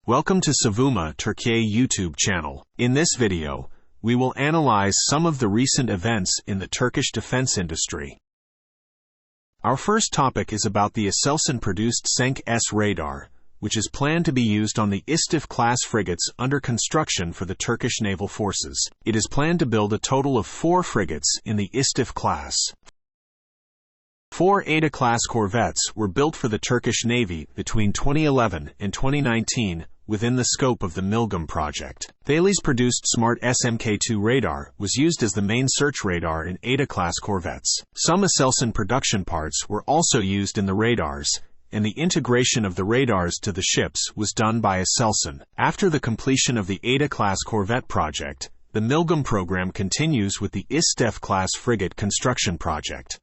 Welcome to Savunma Türkiye YouTube channel. In this video, we will analyze some of the recent events in the Turkish defense industry. Our first topic is about the Aselsan-produced Cenk S radar, which is planned to be used on the istif-class frigates under construction for the Turkish Naval Forces. It is planned to build a total of 4 frigates in the istif class. 4 Ada-class corvettes were built for the Turkish Navy between 2011 and 2019 within the scope of the Milgem project. Thales-produced Smart S Mk2 radar was used as the main search radar in Ada-class corvettes. Some Aselsan production parts were also used in the radars, and the integration of the radars to the ships was done by Aselsan. After the completion of the Ada-class corvette project, the Milgem program continues with the istif-class frigate construction project.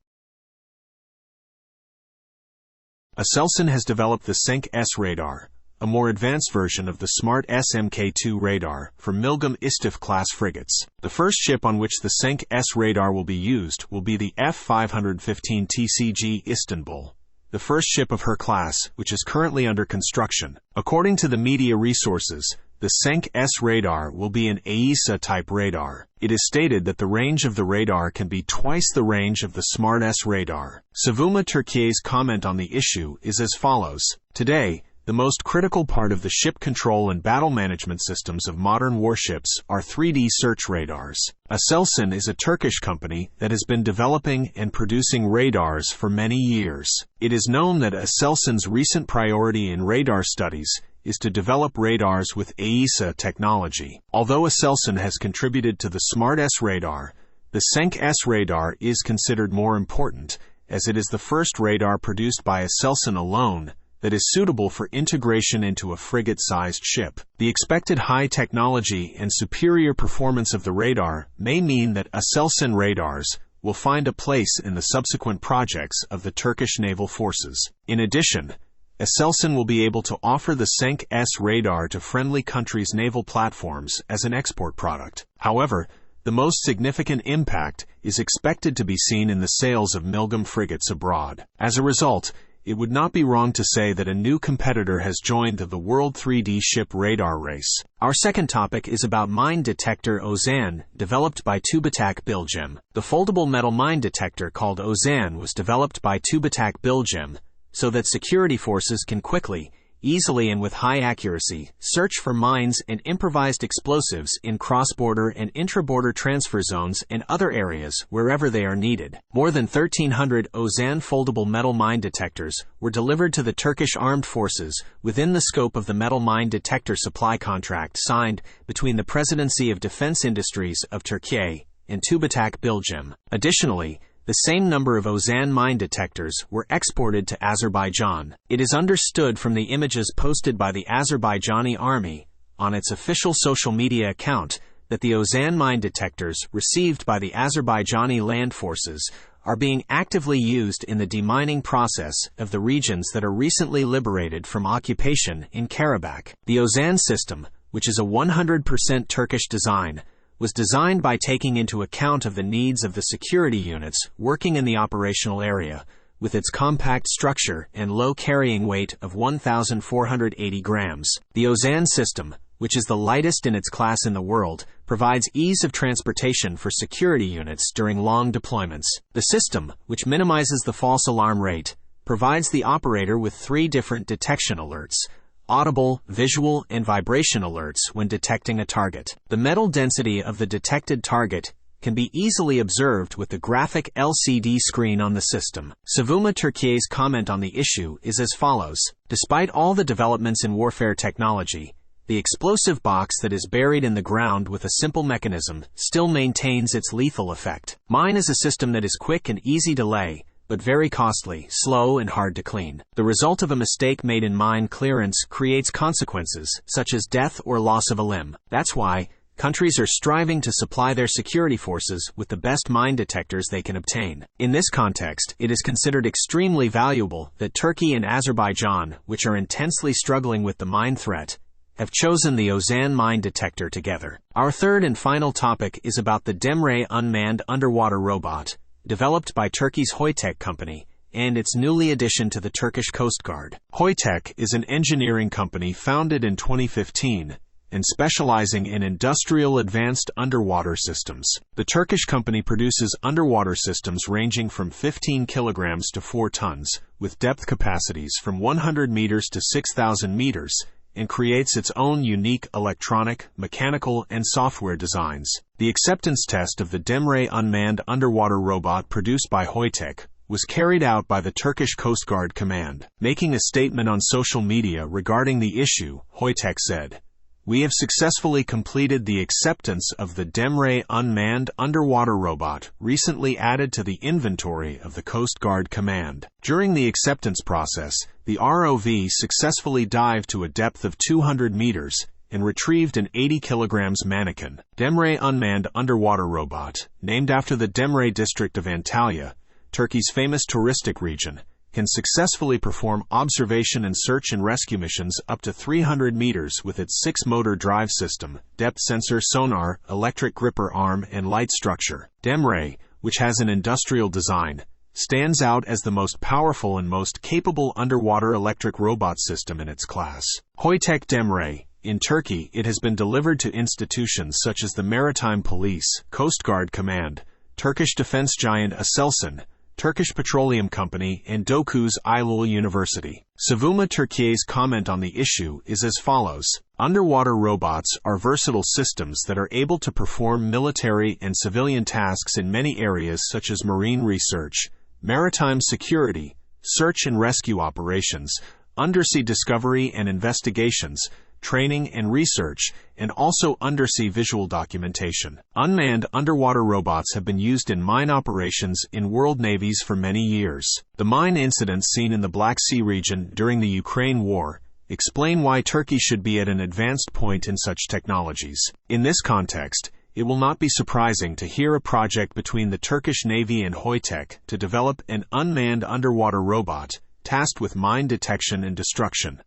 Aselsan has developed the Cenk S radar, a more advanced version of the Smart S Mk2 radar, for Milgem istif-class frigates. The first ship on which the Cenk S radar will be used will be the F-515 TCG Istanbul, the first ship of her class, which is currently under construction. According to the media resources, the Cenk S radar will be an AESA-type radar. It is stated that the range of the radar can be twice the range of the Smart S radar. Savunma Türkiye's comment on the issue is as follows. Today, the most critical part of the ship control and battle management systems of modern warships are 3D search radars. Aselsan is a Turkish company that has been developing and producing radars for many years. It is known that Aselsan's recent priority in radar studies is to develop radars with AESA technology. Although Aselsan has contributed to the Smart S radar, the Cenk S radar is considered more important, as it is the first radar produced by Aselsan alone that is suitable for integration into a frigate-sized ship. The expected high technology and superior performance of the radar may mean that Aselsan radars will find a place in the subsequent projects of the Turkish Naval Forces. In addition, Aselsan will be able to offer the Cenk S radar to friendly countries' naval platforms as an export product. However, the most significant impact is expected to be seen in the sales of Milgem frigates abroad. As a result, it would not be wrong to say that a new competitor has joined the world 3D ship radar race. Our second topic is about mine detector Ozan, developed by Milgem. The foldable metal mine detector called Ozan was developed by Milgem so that security forces can quickly, easily and with high accuracy search for mines and improvised explosives in cross-border and intra-border transfer zones and other areas wherever they are needed. More than 1,300 Ozan foldable metal mine detectors were delivered to the Turkish Armed Forces within the scope of the metal mine detector supply contract signed between the Presidency of Defense Industries of Turkey and Milgem. Additionally, the same number of Ozan mine detectors were exported to Azerbaijan. It is understood from the images posted by the Azerbaijani army on its official social media account that the Ozan mine detectors received by the Azerbaijani land forces are being actively used in the demining process of the regions that are recently liberated from occupation in Karabakh. The Ozan system, which is a 100% Turkish design, was designed by taking into account of the needs of the security units working in the operational area, with its compact structure and low carrying weight of 1,480 grams. The Ozan system, which is the lightest in its class in the world, provides ease of transportation for security units during long deployments. The system, which minimizes the false alarm rate, provides the operator with 3 different detection alerts: audible, visual, and vibration alerts when detecting a target. The metal density of the detected target can be easily observed with the graphic LCD screen on the system. Savunma Türkiye's comment on the issue is as follows. Despite all the developments in warfare technology, the explosive box that is buried in the ground with a simple mechanism still maintains its lethal effect. Mine is a system that is quick and easy to lay, but very costly, slow, and hard to clean. The result of a mistake made in mine clearance creates consequences, such as death or loss of a limb. That's why countries are striving to supply their security forces with the best mine detectors they can obtain. In this context, it is considered extremely valuable that Turkey and Azerbaijan, which are intensely struggling with the mine threat, have chosen the Ozan mine detector together. Our third and final topic is about the Demre unmanned underwater robot, developed by Turkey's Hoytek company and its newly addition to the Turkish Coast Guard. Hoytek is an engineering company founded in 2015 and specializing in industrial advanced underwater systems. The Turkish company produces underwater systems ranging from 15 kilograms to 4 tons, with depth capacities from 100 meters to 6,000 meters, and creates its own unique electronic, mechanical, and software designs. The acceptance test of the Demre unmanned underwater robot produced by Hoytek was carried out by the Turkish Coast Guard Command. Making a statement on social media regarding the issue, Hoytek said, "We have successfully completed the acceptance of the Demre unmanned underwater robot, recently added to the inventory of the Coast Guard Command. During the acceptance process, the ROV successfully dived to a depth of 200 meters and retrieved an 80 kilograms mannequin." Demre unmanned underwater robot, named after the Demre district of Antalya, Turkey's famous touristic region, can successfully perform observation and search and rescue missions up to 300 meters with its 6-motor drive system, depth sensor sonar, electric gripper arm, and light structure. Demre, which has an industrial design, stands out as the most powerful and most capable underwater electric robot system in its class. Hoytek Demre. In Turkey, it has been delivered to institutions such as the Maritime Police, Coast Guard Command, Turkish defense giant Aselsan, Turkish Petroleum Company, and Dokuz Eylül University. Savunma Türkiye's comment on the issue is as follows: "Underwater robots are versatile systems that are able to perform military and civilian tasks in many areas such as marine research, maritime security, search and rescue operations, undersea discovery and investigations, training and research, and also undersea visual documentation." Unmanned underwater robots have been used in mine operations in world navies for many years. The mine incidents seen in the Black Sea region during the Ukraine war explain why Turkey should be at an advanced point in such technologies. In this context, it will not be surprising to hear a project between the Turkish Navy and Hoytek to develop an unmanned underwater robot tasked with mine detection and destruction.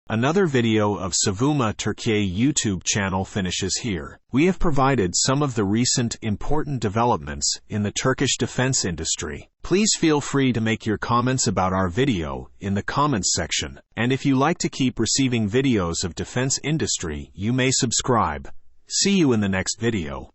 Another video of Savunma Türkiye YouTube channel finishes here. We have provided some of the recent important developments in the Turkish defense industry. Please feel free to make your comments about our video in the comments section. And if you like to keep receiving videos of defense industry, you may subscribe. See you in the next video.